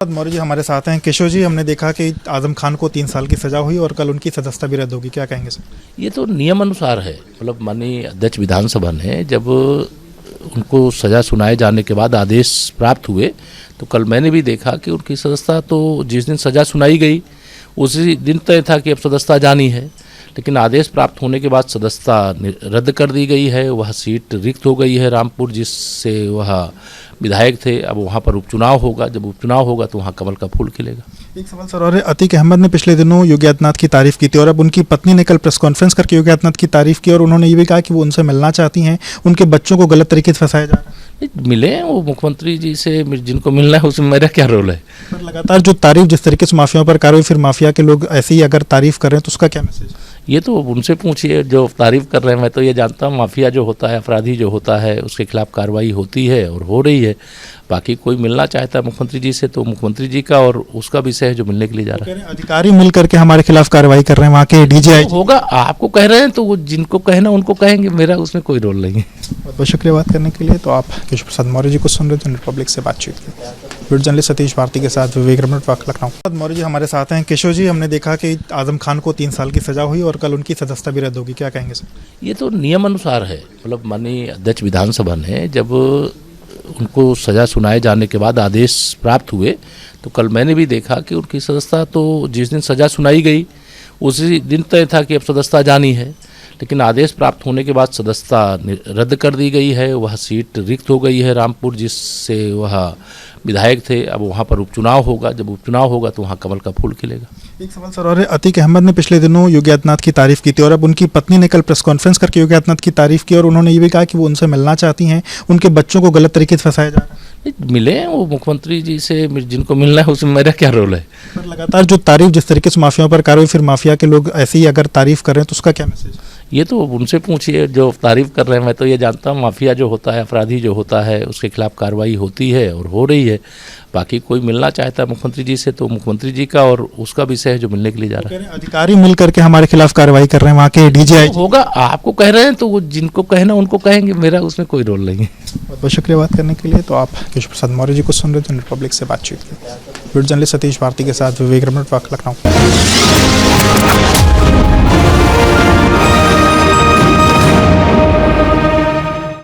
मौर्य जी हमारे साथ हैं। केशव जी, हमने देखा कि आजम खान को 3 साल की सजा हुई और कल उनकी सदस्यता भी रद्द होगी, क्या कहेंगे सर? ये तो नियम अनुसार है। मतलब माननीय अध्यक्ष विधानसभा ने जब उनको सजा सुनाए जाने के बाद आदेश प्राप्त हुए तो कल मैंने भी देखा कि उनकी सदस्यता तो जिस दिन सजा सुनाई गई उसी दिन तय था कि अब सदस्यता जानी है, लेकिन आदेश प्राप्त होने के बाद सदस्यता रद्द कर दी गई है। वह सीट रिक्त हो गई है रामपुर, जिससे वह विधायक थे। अब वहाँ पर उपचुनाव होगा, जब उपचुनाव होगा तो वहाँ कमल का फूल खिलेगा। एक सवाल सर और है, अतीक अहमद ने पिछले दिनों योगी आदित्यनाथ की तारीफ की थी और अब उनकी पत्नी ने कल प्रेस कॉन्फ्रेंस करके योगी आदित्यनाथ की तारीफ की और उन्होंने ये भी कहा कि वो उनसे मिलना चाहती हैं, उनके बच्चों को गलत तरीके से फंसाया जा रहा है। मिले वो मुख्यमंत्री जी से, जिनको मिलना है उसमें मेरा क्या रोल है? पर लगातार जो तारीफ जिस तरीके से माफियाओं पर कार्रवाई, फिर माफिया के लोग ऐसे ही अगर तारीफ कर रहे हैं तो उसका क्या मैसेज? ये तो उनसे पूछिए जो तारीफ कर रहे हैं। मैं तो ये जानता हूँ माफिया जो होता है, अपराधी जो होता है, उसके खिलाफ कार्रवाई होती है और हो रही है। बाकी कोई मिलना चाहता है मुख्यमंत्री जी से तो मुख्यमंत्री जी का और उसका विषय है जो मिलने के लिए जा रहा है। अधिकारी मिल करके हमारे खिलाफ कार्रवाई कर रहे हैं, वहाँ के डीजीआई होगा। आपको कह रहे हैं तो वो जिनको कहना उनको कहेंगे, मेरा उसमें कोई रोल नहीं है। बहुत बहुत शुक्रिया बात करने के लिए। तो आप केशव प्रसाद मौर्य जी को सुन रहे थे रिपब्लिक से बातचीत की। वीडियो जर्नलिस्ट सतीश भारती के साथ विवेक रमन, लखनऊ। मौर्य जी हमारे साथ हैं। केशव जी, हमने देखा कि आजम खान को 3 साल की सजा हुई और कल उनकी सदस्यता भी रद्द होगी, क्या कहेंगे सर? ये तो नियम अनुसार है। मतलब माननीय अध्यक्ष विधानसभा ने जब उनको सजा सुनाए जाने के बाद आदेश प्राप्त हुए तो कल मैंने भी देखा कि उनकी सदस्यता तो जिस दिन सजा सुनाई गई उसी दिन तय था कि अब सदस्यता जानी है, लेकिन आदेश प्राप्त होने के बाद सदस्यता रद्द कर दी गई है। वह सीट रिक्त हो गई है रामपुर, जिससे वह विधायक थे। अब वहाँ पर उपचुनाव होगा, जब उपचुनाव होगा तो वहाँ कमल का फूल खिलेगा। एक सवाल सर और है, अतीक अहमद ने पिछले दिनों योगी आदित्यनाथ की तारीफ की थी और अब उनकी पत्नी ने कल प्रेस कॉन्फ्रेंस करके योगी आदित्यनाथ की तारीफ की और उन्होंने ये भी कहा कि वो उनसे मिलना चाहती हैं, उनके बच्चों को गलत तरीके से फंसाया जा रहा है। मिले वो मुख्यमंत्री जी से, जिनको मिलना है उसमें मेरा क्या रोल है? पर लगातार जो तारीफ जिस तरीके से माफियाओं पर कार्रवाई, फिर माफिया के लोग ऐसे ही अगर तारीफ कर रहे हैं तो उसका क्या मैसेज? ये तो उनसे पूछिए जो तारीफ कर रहे हैं। मैं तो ये जानता हूँ माफिया जो होता है, अपराधी जो होता है, उसके खिलाफ कार्रवाई होती है और हो रही है। बाकी कोई मिलना चाहता है मुख्यमंत्री जी से तो मुख्यमंत्री जी का और उसका विषय है जो मिलने के लिए जा रहा है। अधिकारी मिल करके हमारे खिलाफ कार्रवाई कर रहे हैं, वहाँ के डीजीआई होगा। आपको कह रहे हैं तो वो जिनको कहना उनको कहेंगे, मेरा उसमें कोई रोल नहीं है। बहुत बहुत शुक्रिया बात करने के लिए। तो आप केशव प्रसाद मौर्य जी को सुन रहे थे रिपब्लिक से बातचीत की। वीडियो जर्नलिस्ट सतीश भारती के साथ विवेक रमन, लखनऊ।